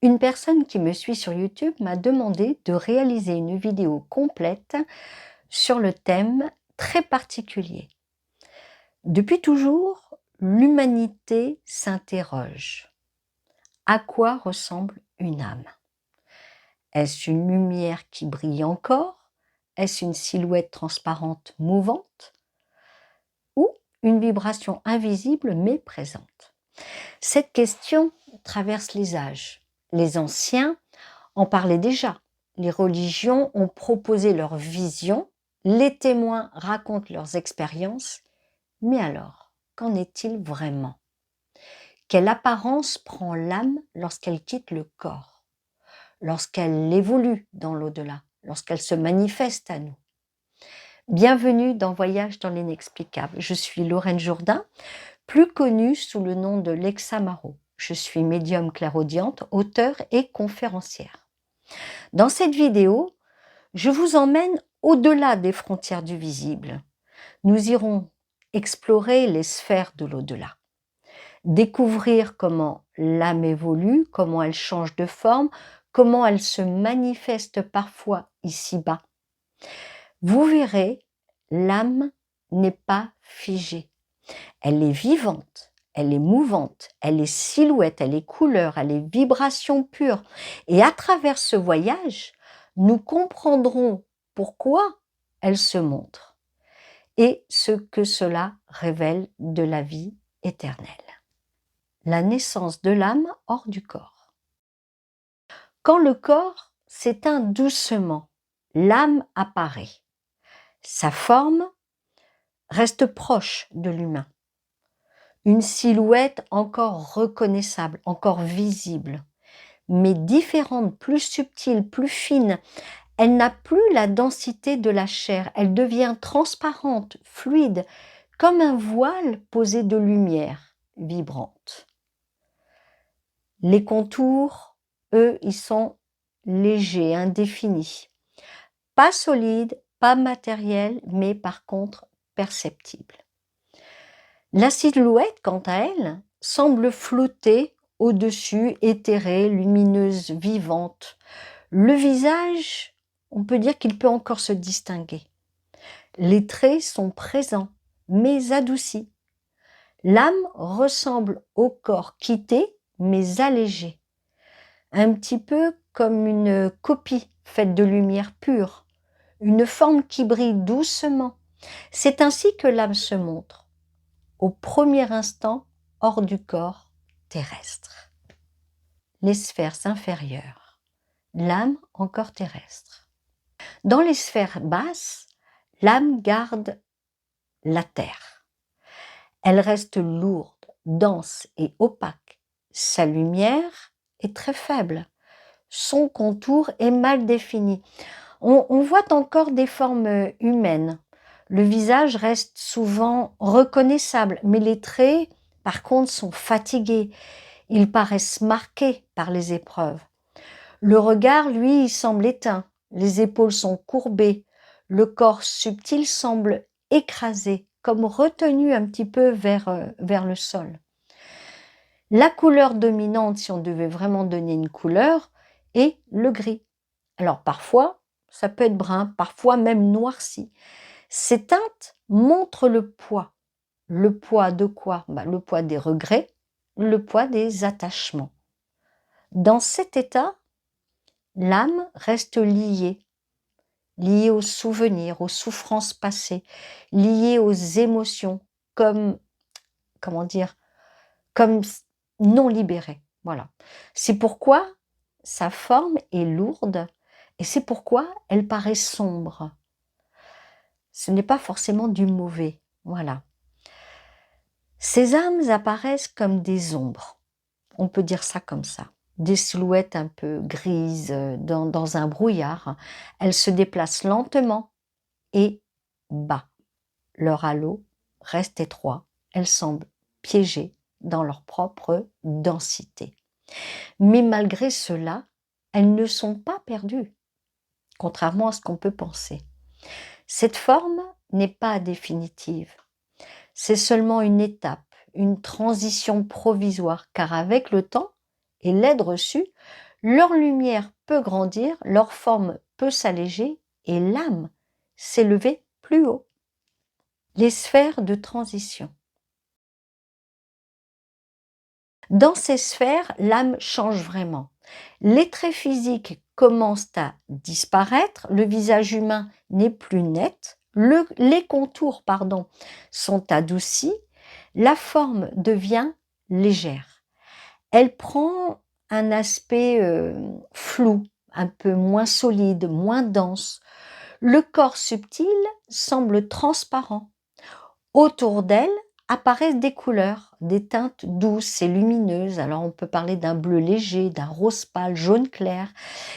Une personne qui me suit sur YouTube m'a demandé de réaliser une vidéo complète sur le thème très particulier. Depuis toujours, l'humanité s'interroge. À quoi ressemble une âme? Est-ce une lumière qui brille encore? Est-ce une silhouette transparente mouvante? Ou une vibration invisible mais présente? Cette question traverse les âges. Les anciens en parlaient déjà. Les religions ont proposé leur vision, les témoins racontent leurs expériences. Mais alors, qu'en est-il vraiment? Quelle apparence prend l'âme lorsqu'elle quitte le corps, lorsqu'elle évolue dans l'au-delà, lorsqu'elle se manifeste à nous? Bienvenue dans Voyage dans l'inexplicable. Je suis Lorraine Jourdain, plus connue sous le nom de Lexa Marot. Je suis médium clairaudiente, auteure et conférencière. Dans cette vidéo, je vous emmène au-delà des frontières du visible. Nous irons explorer les sphères de l'au-delà, découvrir comment l'âme évolue, comment elle change de forme, comment elle se manifeste parfois ici-bas. Vous verrez, l'âme n'est pas figée. Elle est vivante, elle est mouvante, elle est silhouette, elle est couleur, elle est vibration pure. Et à travers ce voyage, nous comprendrons pourquoi elle se montre et ce que cela révèle de la vie éternelle. La naissance de l'âme hors du corps. Quand le corps s'éteint doucement, l'âme apparaît. Sa forme reste proche de l'humain. Une silhouette encore reconnaissable, encore visible, mais différente, plus subtile, plus fine. Elle n'a plus la densité de la chair, elle devient transparente, fluide, comme un voile posé de lumière vibrante. Les contours, eux, ils sont légers, indéfinis. Pas solides, pas matériels, mais par contre perceptibles. La silhouette, quant à elle, semble flotter au-dessus, éthérée, lumineuse, vivante. Le visage, on peut dire qu'il peut encore se distinguer. Les traits sont présents, mais adoucis. L'âme ressemble au corps quitté, mais allégé. Un petit peu comme une copie faite de lumière pure, une forme qui brille doucement. C'est ainsi que l'âme se montre, au premier instant hors du corps terrestre. Les sphères inférieures, l'âme encore terrestre. Dans les sphères basses, l'âme garde la terre. Elle reste lourde, dense et opaque. Sa lumière est très faible. Son contour est mal défini. On voit encore des formes humaines. Le visage reste souvent reconnaissable, mais les traits, par contre, sont fatigués. Ils paraissent marqués par les épreuves. Le regard, lui, il semble éteint. Les épaules sont courbées. Le corps subtil semble écrasé, comme retenu un petit peu vers le sol. La couleur dominante, si on devait vraiment donner une couleur, est le gris. Alors parfois, ça peut être brun, parfois même noirci. Ces teintes montrent le poids. Le poids de quoi? Le poids des regrets, le poids des attachements. Dans cet état, l'âme reste liée aux souvenirs, aux souffrances passées, liée aux émotions, comme, comment dire, comme non libérées. Voilà. C'est pourquoi sa forme est lourde et c'est pourquoi elle paraît sombre. Ce n'est pas forcément du mauvais. Voilà. Ces âmes apparaissent comme des ombres. On peut dire ça comme ça. Des silhouettes un peu grises dans un brouillard. Elles se déplacent lentement et bas. Leur halo reste étroit. Elles semblent piégées dans leur propre densité. Mais malgré cela, elles ne sont pas perdues, contrairement à ce qu'on peut penser. Cette forme n'est pas définitive. C'est seulement une étape, une transition provisoire, car avec le temps et l'aide reçue, Leur lumière peut grandir, leur forme peut s'alléger et l'âme s'élever plus haut. Les sphères de transition. Dans ces sphères, l'âme change vraiment. Les traits physiques commencent à disparaître, le visage humain n'est plus net, les contours sont adoucis, la forme devient légère. Elle prend un aspect flou, un peu moins solide, moins dense. Le corps subtil semble transparent. Autour d'elle apparaissent des couleurs, des teintes douces et lumineuses. Alors on peut parler d'un bleu léger, d'un rose pâle, jaune clair.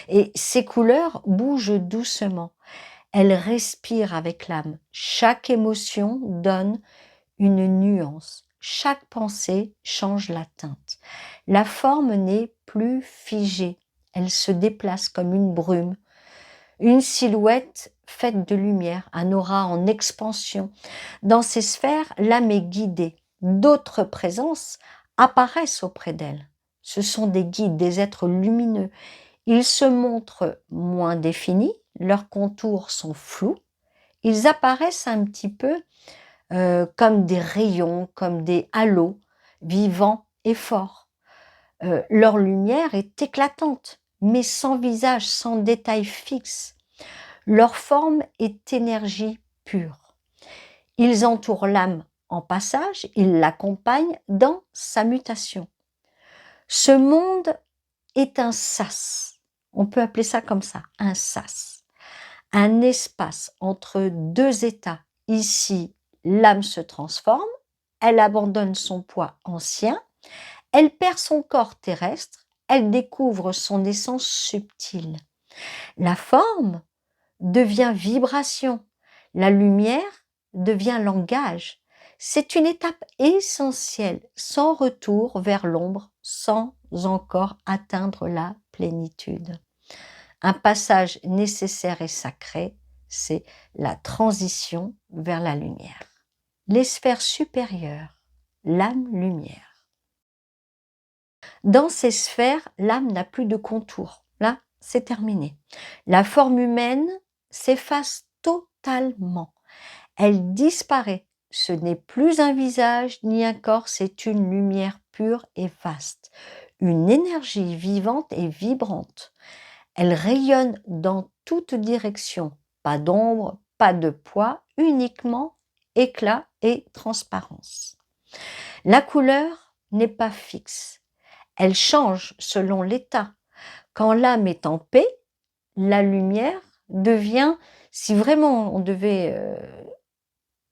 Et ces couleurs bougent doucement. Elles respirent avec l'âme. Chaque émotion donne une nuance. Chaque pensée change la teinte. La forme n'est plus figée. Elle se déplace comme une brume. Une silhouette faite de lumière, un aura en expansion. Dans ces sphères, l'âme est guidée. D'autres présences apparaissent auprès d'elle. Ce sont des guides, des êtres lumineux. Ils se montrent moins définis, leurs contours sont flous. Ils apparaissent un petit peu comme des rayons, comme des halos, vivants et forts. Leur lumière est éclatante, mais sans visage, sans détail fixe. Leur forme est énergie pure. Ils entourent l'âme en passage, ils l'accompagnent dans sa mutation. Ce monde est un sas, on peut appeler ça comme ça, un sas, un espace entre deux états. Ici, l'âme se transforme, elle abandonne son poids ancien, elle perd son corps terrestre, elle découvre son essence subtile. La forme devient vibration, la lumière devient langage. C'est une étape essentielle, sans retour vers l'ombre, sans encore atteindre la plénitude. Un passage nécessaire et sacré, c'est la transition vers la lumière. Les sphères supérieures, l'âme-lumière. Dans ces sphères, l'âme n'a plus de contour. Là, c'est terminé. La forme humaine s'efface totalement. Elle disparaît. Ce n'est plus un visage ni un corps, c'est une lumière pure et vaste. Une énergie vivante et vibrante. Elle rayonne dans toutes directions. Pas d'ombre, pas de poids, uniquement éclat et transparence. La couleur n'est pas fixe. Elle change selon l'état. Quand l'âme est en paix, la lumière devient, si vraiment on devait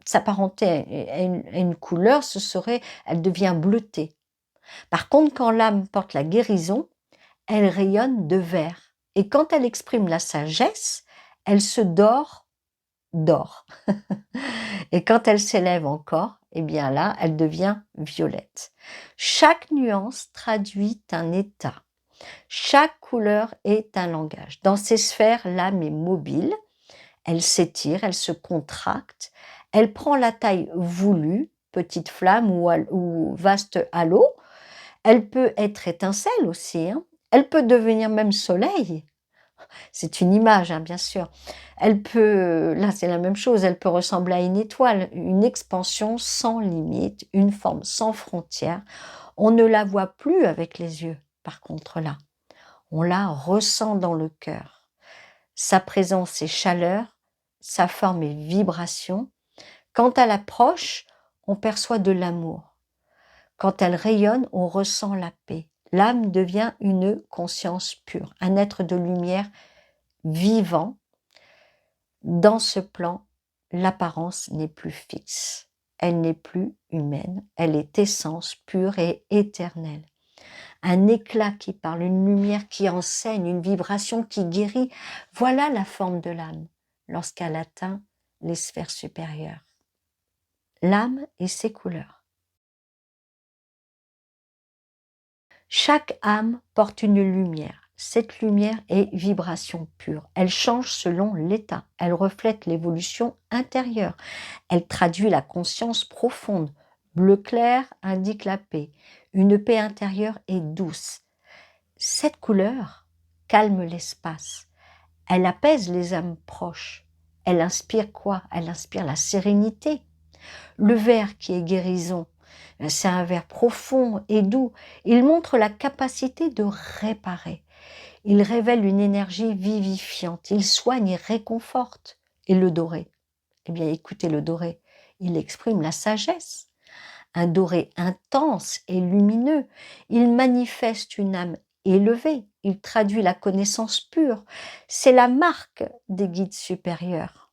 s'apparenter à une couleur, elle devient bleutée. Par contre, quand l'âme porte la guérison, elle rayonne de vert. Et quand elle exprime la sagesse, elle se dore d'or. Et quand elle s'élève encore, eh bien là, elle devient violette. Chaque nuance traduit un état. Chaque couleur est un langage. Dans ces sphères, l'âme est mobile, elle s'étire, elle se contracte, elle prend la taille voulue, petite flamme ou vaste halo. Elle peut être étincelle aussi, hein. Elle peut devenir même soleil. C'est une image, hein, bien sûr. Elle peut, là c'est la même chose, elle peut ressembler à une étoile, une expansion sans limite, une forme sans frontières. On ne la voit plus avec les yeux, par contre là. On la ressent dans le cœur. Sa présence est chaleur, sa forme est vibration. Quand elle approche, on perçoit de l'amour. Quand elle rayonne, on ressent la paix. L'âme devient une conscience pure, un être de lumière vivant. Dans ce plan, l'apparence n'est plus fixe. Elle n'est plus humaine. Elle est essence pure et éternelle. Un éclat qui parle, une lumière qui enseigne, une vibration qui guérit. Voilà la forme de l'âme lorsqu'elle atteint les sphères supérieures. L'âme et ses couleurs. Chaque âme porte une lumière. Cette lumière est vibration pure. Elle change selon l'état. Elle reflète l'évolution intérieure. Elle traduit la conscience profonde. Bleu clair indique la paix. Une paix intérieure et douce. Cette couleur calme l'espace. Elle apaise les âmes proches. Elle inspire quoi? Elle inspire la sérénité. Le vert qui est guérison, c'est un vert profond et doux. Il montre la capacité de réparer. Il révèle une énergie vivifiante. Il soigne et réconforte. Et le doré, eh bien écoutez le doré, il exprime la sagesse. Un doré intense et lumineux. Il manifeste une âme élevée. Il traduit la connaissance pure. C'est la marque des guides supérieurs.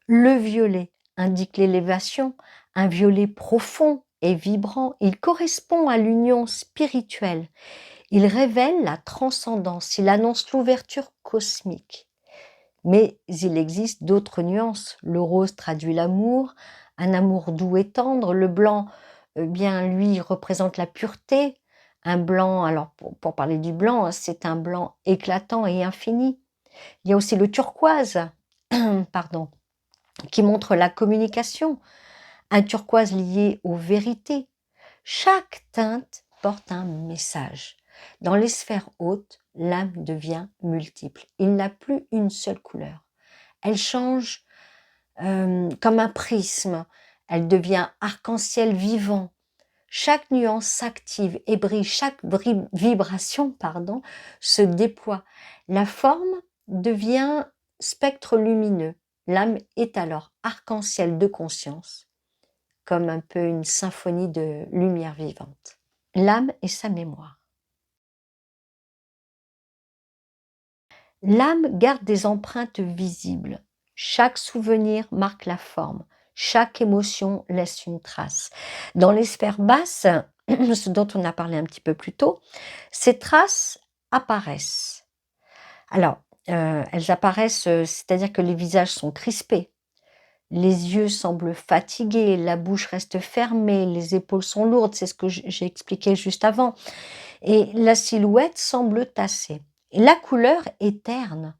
Le violet indique l'élévation, un violet profond et vibrant. Il correspond à l'union spirituelle. Il révèle la transcendance. Il annonce l'ouverture cosmique. Mais il existe d'autres nuances. Le rose traduit l'amour, un amour doux et tendre. Le blanc, bien, lui, représente la pureté. Un blanc, alors pour parler du blanc, c'est un blanc éclatant et infini. Il y a aussi le turquoise, pardon, qui montre la communication. Un turquoise lié aux vérités. Chaque teinte porte un message. Dans les sphères hautes, l'âme devient multiple. Il n'a plus une seule couleur. Elle change comme un prisme. Elle devient arc-en-ciel vivant. Chaque nuance s'active et brille. Chaque vibration, se déploie. La forme devient spectre lumineux. L'âme est alors arc-en-ciel de conscience, comme un peu une symphonie de lumière vivante. L'âme et sa mémoire. L'âme garde des empreintes visibles. Chaque souvenir marque la forme. Chaque émotion laisse une trace. Dans les sphères basses, ce dont on a parlé un petit peu plus tôt, ces traces apparaissent. Alors, elles apparaissent, c'est-à-dire que les visages sont crispés. Les yeux semblent fatigués, la bouche reste fermée, les épaules sont lourdes, c'est ce que j'ai expliqué juste avant. Et la silhouette semble tassée. Et la couleur est terne.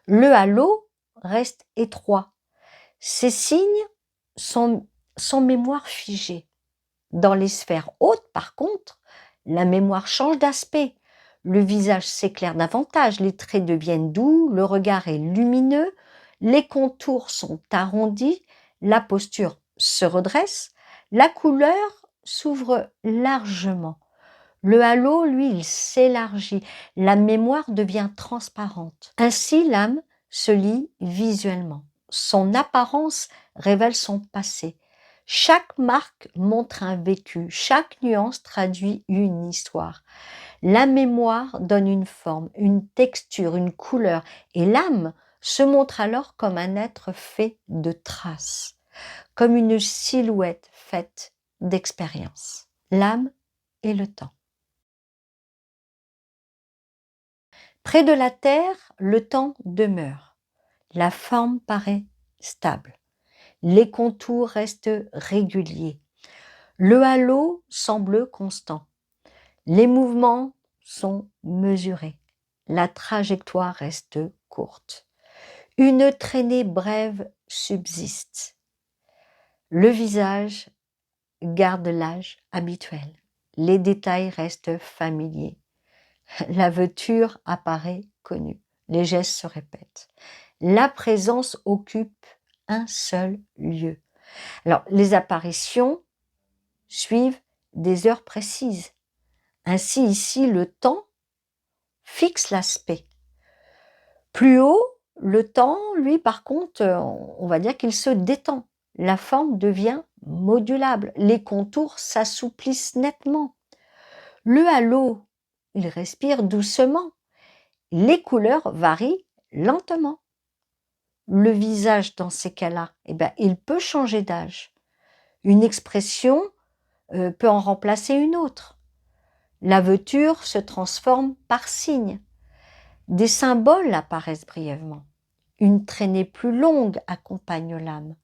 Le halo reste étroit. Ces signes sont sans mémoire figée. Dans les sphères hautes, par contre, la mémoire change d'aspect. Le visage s'éclaire davantage, les traits deviennent doux, le regard est lumineux, les contours sont arrondis, la posture se redresse, la couleur s'ouvre largement. Le halo, lui, il s'élargit, la mémoire devient transparente. Ainsi, l'âme se lit visuellement. Son apparence révèle son passé. Chaque marque montre un vécu, chaque nuance traduit une histoire. La mémoire donne une forme, une texture, une couleur, et l'âme se montre alors comme un être fait de traces, comme une silhouette faite d'expériences. L'âme et le temps. Près de la Terre, le temps demeure. La forme paraît stable. Les contours restent réguliers. Le halo semble constant. Les mouvements sont mesurés. La trajectoire reste courte. Une traînée brève subsiste. Le visage garde l'âge habituel. Les détails restent familiers. La vêture apparaît connue. Les gestes se répètent. La présence occupe un seul lieu. Alors, les apparitions suivent des heures précises. Ainsi, ici, le temps fixe l'aspect. Plus haut, le temps, lui, par contre, on va dire qu'il se détend. La forme devient modulable. Les contours s'assouplissent nettement. Le halo, il respire doucement. Les couleurs varient lentement. Le visage, dans ces cas-là, il peut changer d'âge. Une expression peut en remplacer une autre. La vêture se transforme par signes. Des symboles apparaissent brièvement. Une traînée plus longue accompagne l'âme.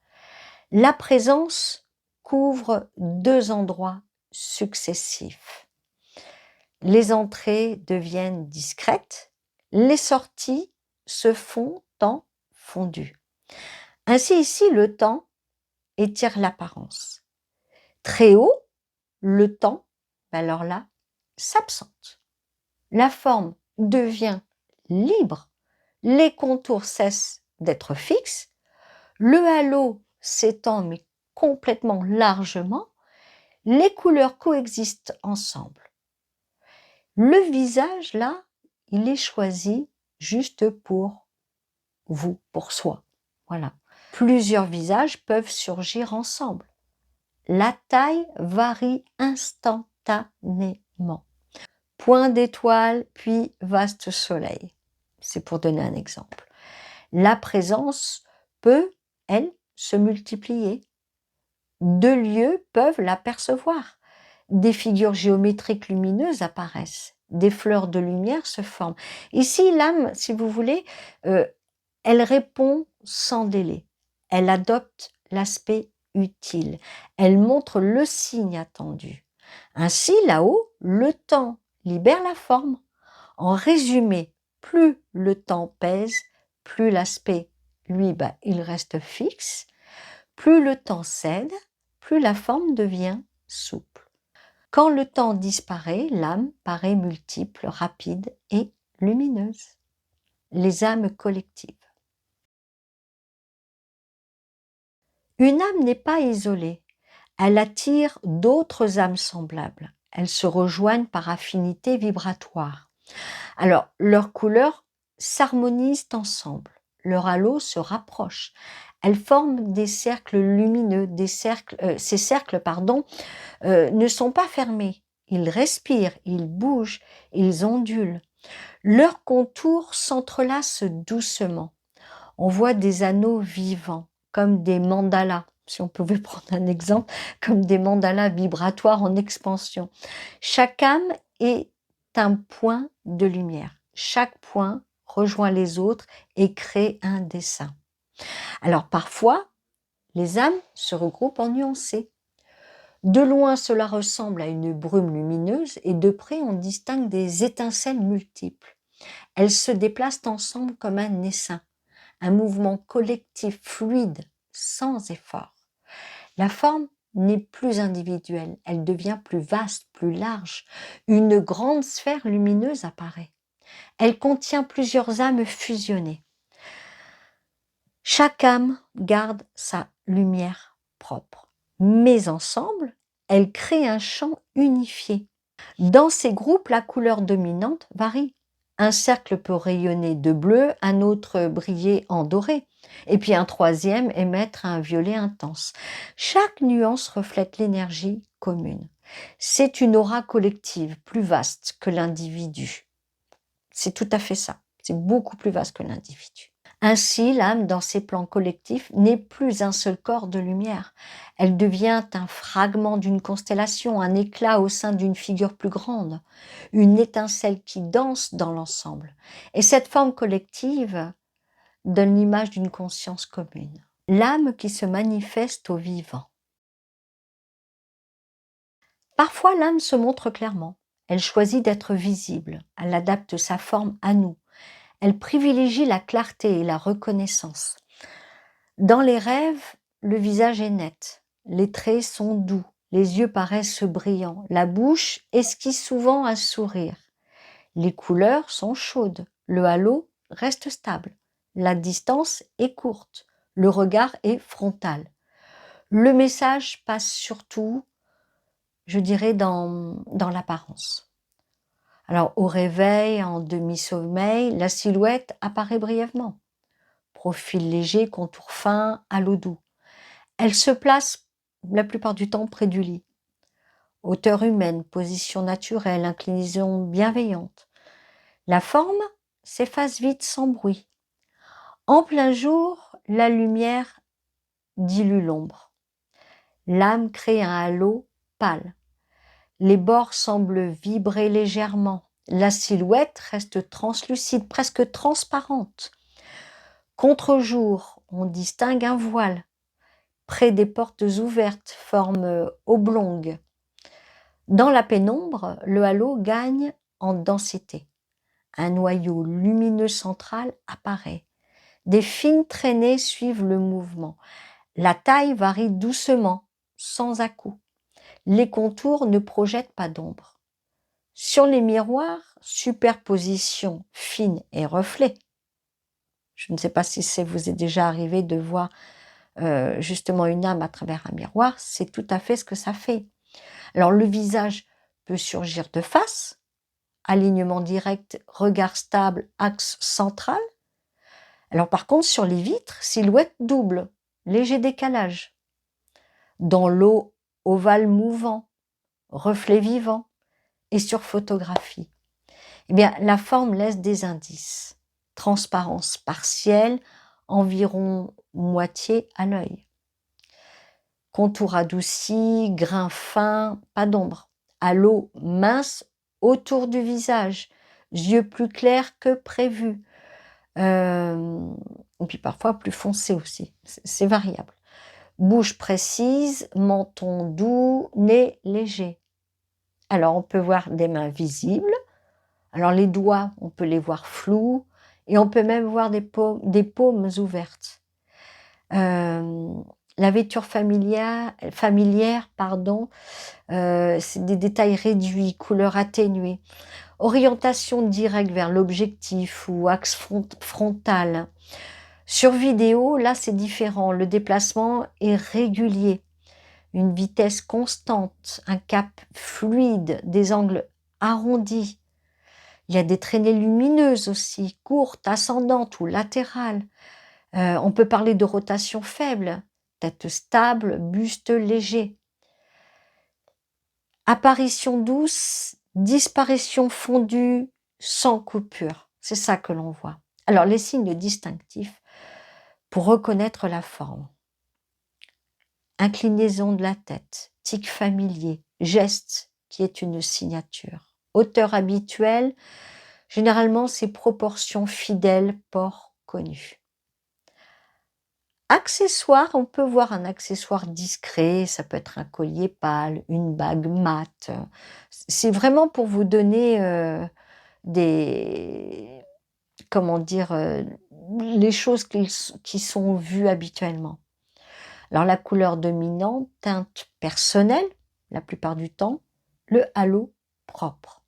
La présence couvre deux endroits successifs. Les entrées deviennent discrètes, les sorties se font en fondu. Ainsi ici, le temps étire l'apparence. Très haut, le temps, alors là, s'absente. La forme devient libre. Les contours cessent d'être fixes, le halo s'étend mais complètement largement, les couleurs coexistent ensemble. Le visage, là, il est choisi juste pour vous, pour soi. Voilà. Plusieurs visages peuvent surgir ensemble. La taille varie instantanément. Point d'étoile, puis vaste soleil. C'est pour donner un exemple. La présence peut, elle, se multiplier. Deux lieux peuvent l'apercevoir. Des figures géométriques lumineuses apparaissent. Des fleurs de lumière se forment. Ici, l'âme, si vous voulez, elle répond sans délai. Elle adopte l'aspect utile. Elle montre le signe attendu. Ainsi, là-haut, le temps libère la forme. En résumé, plus le temps pèse, plus l'aspect, lui, il reste fixe. Plus le temps cède, plus la forme devient souple. Quand le temps disparaît, l'âme paraît multiple, rapide et lumineuse. Les âmes collectives. Une âme n'est pas isolée. Elle attire d'autres âmes semblables. Elles se rejoignent par affinité vibratoire. Alors, leurs couleurs s'harmonisent ensemble. Leur halo se rapproche. Elles forment des cercles lumineux. Ces cercles, ne sont pas fermés. Ils respirent, ils bougent, ils ondulent. Leurs contours s'entrelacent doucement. On voit des anneaux vivants, comme des mandalas, si on pouvait prendre un exemple, comme des mandalas vibratoires en expansion. Chaque âme est un point de lumière. Chaque point rejoint les autres et crée un dessin. Alors parfois, les âmes se regroupent en nuancées. De loin, cela ressemble à une brume lumineuse et de près, on distingue des étincelles multiples. Elles se déplacent ensemble comme un essaim, un mouvement collectif fluide, sans effort. La forme n'est plus individuelle, elle devient plus vaste, plus large. Une grande sphère lumineuse apparaît. Elle contient plusieurs âmes fusionnées. Chaque âme garde sa lumière propre, mais ensemble, elles créent un champ unifié. Dans ces groupes, la couleur dominante varie. Un cercle peut rayonner de bleu, un autre briller en doré, et puis un troisième émettre un violet intense. Chaque nuance reflète l'énergie commune. C'est une aura collective plus vaste que l'individu. C'est tout à fait ça. C'est beaucoup plus vaste que l'individu. Ainsi, l'âme, dans ses plans collectifs, n'est plus un seul corps de lumière. Elle devient un fragment d'une constellation, un éclat au sein d'une figure plus grande, une étincelle qui danse dans l'ensemble. Et cette forme collective donne l'image d'une conscience commune. L'âme qui se manifeste au vivant. Parfois, l'âme se montre clairement. Elle choisit d'être visible. Elle adapte sa forme à nous. Elle privilégie la clarté et la reconnaissance. Dans les rêves, le visage est net, les traits sont doux, les yeux paraissent brillants, la bouche esquisse souvent un sourire. Les couleurs sont chaudes, le halo reste stable, la distance est courte, le regard est frontal. Le message passe surtout, je dirais, dans l'apparence. Alors, au réveil, en demi-sommeil, la silhouette apparaît brièvement. Profil léger, contour fin, halo doux. Elle se place la plupart du temps près du lit. Hauteur humaine, position naturelle, inclinaison bienveillante. La forme s'efface vite sans bruit. En plein jour, la lumière dilue l'ombre. L'âme crée un halo pâle. Les bords semblent vibrer légèrement. La silhouette reste translucide, presque transparente. Contre-jour, on distingue un voile. Près des portes ouvertes, forme oblongue. Dans la pénombre, le halo gagne en densité. Un noyau lumineux central apparaît. Des fines traînées suivent le mouvement. La taille varie doucement, sans à-coups. Les contours ne projettent pas d'ombre. Sur les miroirs, superposition fine et reflet. Je ne sais pas si ça vous est déjà arrivé de voir justement une âme à travers un miroir, c'est tout à fait ce que ça fait. Alors le visage peut surgir de face, alignement direct, regard stable, axe central. Alors par contre, sur les vitres, silhouette double, léger décalage. Dans l'eau, ovale mouvant, reflet vivant. Et sur photographie, eh bien, la forme laisse des indices. Transparence partielle, environ moitié à l'œil. Contour adouci, grain fin, pas d'ombre. Halo mince autour du visage, yeux plus clairs que prévu. Et puis parfois plus foncé aussi, c'est variable. Bouche précise, menton doux, nez léger. Alors on peut voir des mains visibles. Alors les doigts, on peut les voir flous et on peut même voir des paumes ouvertes. La vêture familière, c'est des détails réduits, couleurs atténuées. Orientation directe vers l'objectif ou axe frontal. Sur vidéo, là c'est différent, le déplacement est régulier. Une vitesse constante, un cap fluide, des angles arrondis. Il y a des traînées lumineuses aussi, courtes, ascendantes ou latérales. On peut parler de rotation faible, tête stable, buste léger. Apparition douce, disparition fondue, sans coupure. C'est ça que l'on voit. Alors, les signes distinctifs pour reconnaître la forme. Inclinaison de la tête, tic familier, geste qui est une signature. Hauteur habituelle, généralement, c'est proportions fidèles, port connu. Accessoires, on peut voir un accessoire discret, ça peut être un collier pâle, une bague mate. C'est vraiment pour vous donner les choses qui sont vues habituellement. Alors la couleur dominante, teinte personnelle, la plupart du temps, le halo propre.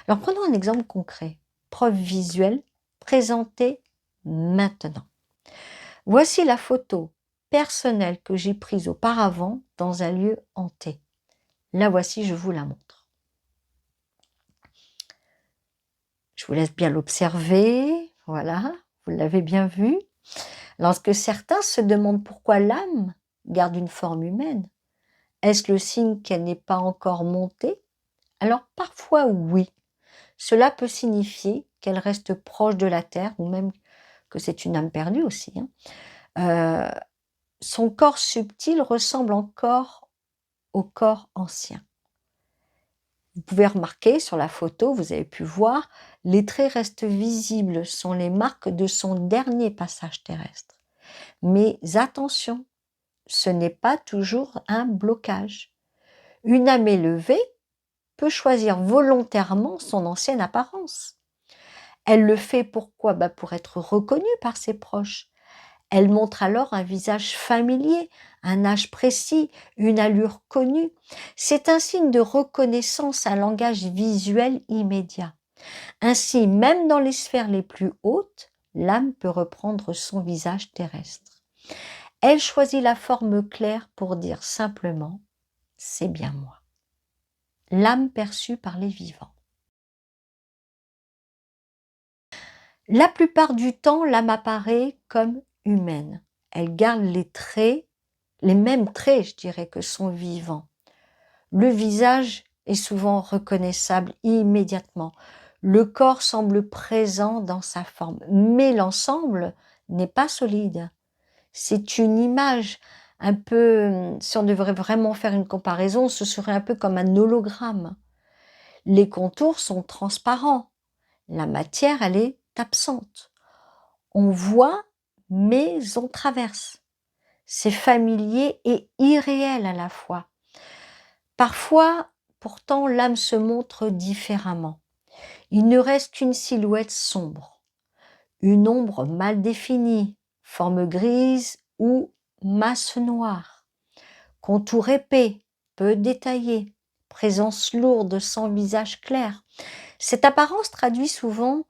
Alors prenons un exemple concret. Preuve visuelle présentée maintenant. Voici la photo personnelle que j'ai prise auparavant dans un lieu hanté. La voici, je vous la montre. Je vous laisse bien l'observer. Voilà, vous l'avez bien vu. Lorsque certains se demandent pourquoi l'âme garde une forme humaine, est-ce le signe qu'elle n'est pas encore montée? Alors parfois oui. Cela peut signifier qu'elle reste proche de la terre ou même que c'est une âme perdue aussi. Son corps subtil ressemble encore au corps ancien. Vous pouvez remarquer sur la photo, vous avez pu voir, les traits restent visibles, sont les marques de son dernier passage terrestre. Mais attention, ce n'est pas toujours un blocage. Une âme élevée peut choisir volontairement son ancienne apparence. Elle le fait pourquoi? Pour être reconnue par ses proches. Elle montre alors un visage familier, un âge précis, une allure connue. C'est un signe de reconnaissance, un langage visuel immédiat. Ainsi, même dans les sphères les plus hautes, l'âme peut reprendre son visage terrestre. Elle choisit la forme claire pour dire simplement « c'est bien moi ». L'âme perçue par les vivants. La plupart du temps, l'âme apparaît comme humaine. Elle garde les mêmes traits, je dirais, que son vivant. Le visage est souvent reconnaissable immédiatement. Le corps semble présent dans sa forme, mais l'ensemble n'est pas solide. C'est une image un peu, si on devrait vraiment faire une comparaison, ce serait un peu comme un hologramme. Les contours sont transparents. La matière, elle est absente. On voit, mais on traverse. C'est familier et irréel à la fois. Parfois, pourtant, l'âme se montre différemment. Il ne reste qu'une silhouette sombre, une ombre mal définie, forme grise ou masse noire, contour épais, peu détaillé, présence lourde sans visage clair. Cette apparence traduit souvent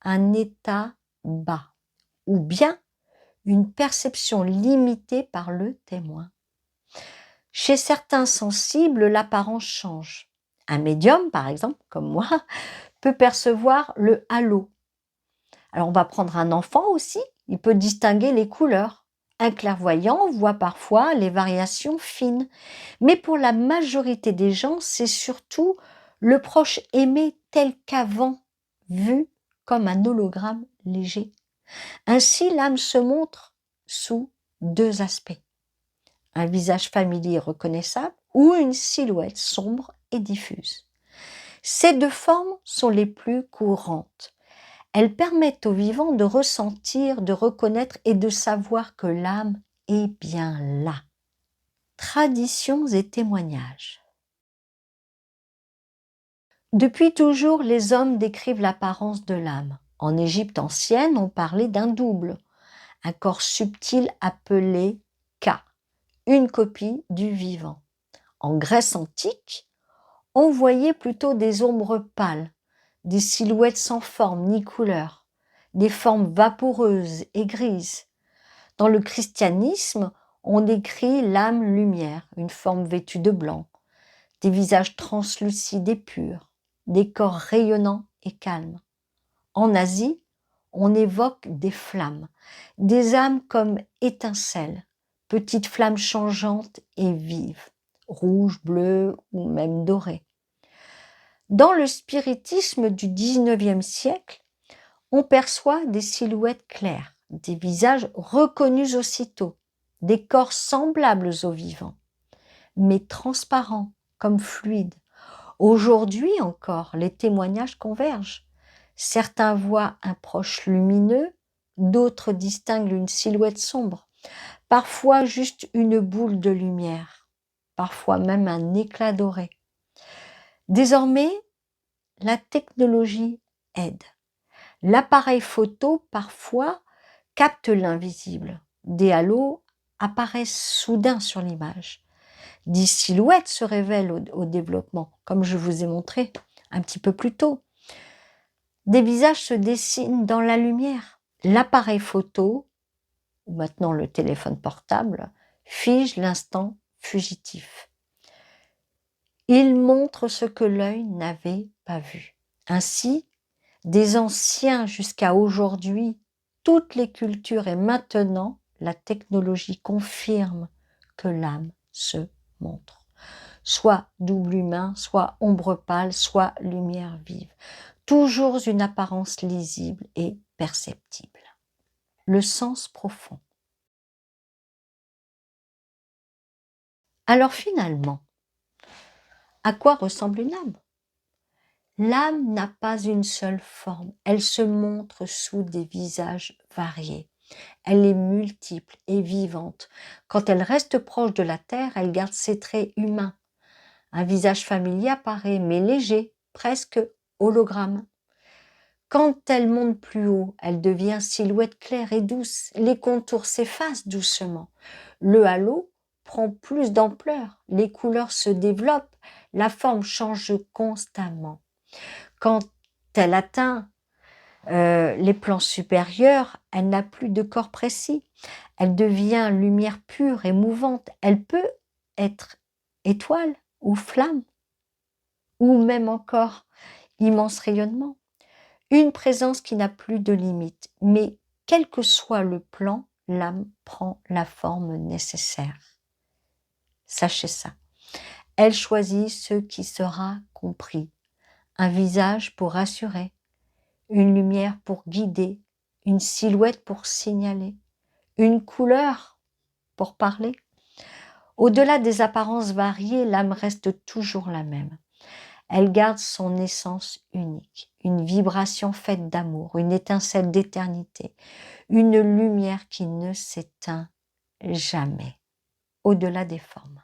un état bas ou bien une perception limitée par le témoin. Chez certains sensibles, l'apparence change. Un médium, par exemple, comme moi, peut percevoir le halo. Alors on va prendre un enfant aussi, il peut distinguer les couleurs. Un clairvoyant voit parfois les variations fines. Mais pour la majorité des gens, c'est surtout le proche aimé tel qu'avant, vu comme un hologramme léger. Ainsi, l'âme se montre sous deux aspects. Un visage familier reconnaissable ou une silhouette sombre et diffuse. Ces deux formes sont les plus courantes. Elles permettent aux vivants de ressentir, de reconnaître et de savoir que l'âme est bien là. Traditions et témoignages. Depuis toujours, les hommes décrivent l'apparence de l'âme. En Égypte ancienne, on parlait d'un double, un corps subtil appelé Ka, une copie du vivant. En Grèce antique, on voyait plutôt des ombres pâles, des silhouettes sans forme ni couleur, des formes vaporeuses et grises. Dans le christianisme, on décrit l'âme lumière, une forme vêtue de blanc, des visages translucides et purs, des corps rayonnants et calmes. En Asie, on évoque des flammes, des âmes comme étincelles, petites flammes changeantes et vives, rouges, bleues ou même dorées. Dans le spiritisme du XIXe siècle, on perçoit des silhouettes claires, des visages reconnus aussitôt, des corps semblables aux vivants, mais transparents comme fluides. Aujourd'hui encore, les témoignages convergent. Certains voient un proche lumineux, d'autres distinguent une silhouette sombre, parfois juste une boule de lumière, parfois même un éclat doré. Désormais, la technologie aide. L'appareil photo, parfois, capte l'invisible. Des halos apparaissent soudain sur l'image. Des silhouettes se révèlent au développement, comme je vous ai montré un petit peu plus tôt. Des visages se dessinent dans la lumière. L'appareil photo, ou maintenant le téléphone portable, fige l'instant fugitif. Il montre ce que l'œil n'avait pas vu. Ainsi, des anciens jusqu'à aujourd'hui, toutes les cultures et maintenant, la technologie confirme que l'âme se montre. Soit double humain, soit ombre pâle, soit lumière vive. Toujours une apparence lisible et perceptible. Le sens profond. Alors finalement, à quoi ressemble une âme? L'âme n'a pas une seule forme, elle se montre sous des visages variés. Elle est multiple et vivante. Quand elle reste proche de la terre, elle garde ses traits humains. Un visage familier apparaît, mais léger, presque hologramme. Quand elle monte plus haut, elle devient silhouette claire et douce. Les contours s'effacent doucement. Le halo prend plus d'ampleur. Les couleurs se développent. La forme change constamment. Quand elle atteint les plans supérieurs, elle n'a plus de corps précis. Elle devient lumière pure et mouvante. Elle peut être étoile ou flamme, ou même encore immense rayonnement. Une présence qui n'a plus de limite. Mais quel que soit le plan, l'âme prend la forme nécessaire. Sachez ça. Elle choisit ce qui sera compris. Un visage pour rassurer, une lumière pour guider, une silhouette pour signaler, une couleur pour parler. Au-delà des apparences variées, l'âme reste toujours la même. Elle garde son essence unique, une vibration faite d'amour, une étincelle d'éternité, une lumière qui ne s'éteint jamais, au-delà des formes.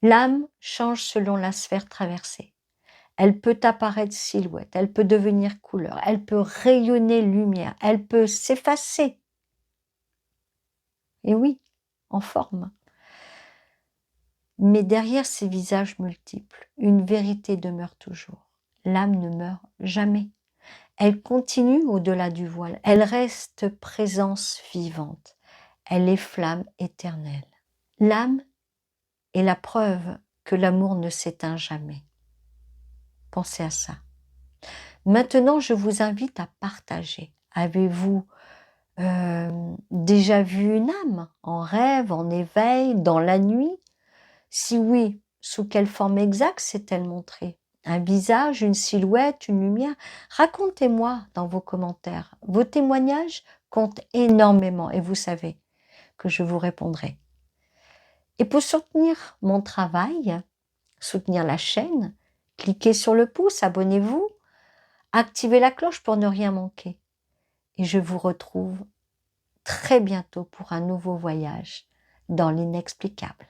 L'âme change selon la sphère traversée. Elle peut apparaître silhouette, elle peut devenir couleur, elle peut rayonner lumière, elle peut s'effacer. Et oui, en forme. Mais derrière ces visages multiples, une vérité demeure toujours. L'âme ne meurt jamais. Elle continue au-delà du voile. Elle reste présence vivante. Elle est flamme éternelle. L'âme est la preuve que l'amour ne s'éteint jamais. Pensez à ça. Maintenant, je vous invite à partager. Avez-vous déjà vu une âme en rêve, en éveil, dans la nuit? Si oui, sous quelle forme exacte s'est-elle montrée? Un visage, une silhouette, une lumière? Racontez-moi dans vos commentaires. Vos témoignages comptent énormément et vous savez que je vous répondrai. Et pour soutenir mon travail, soutenir la chaîne, cliquez sur le pouce, abonnez-vous, activez la cloche pour ne rien manquer. Et je vous retrouve très bientôt pour un nouveau voyage dans l'inexplicable.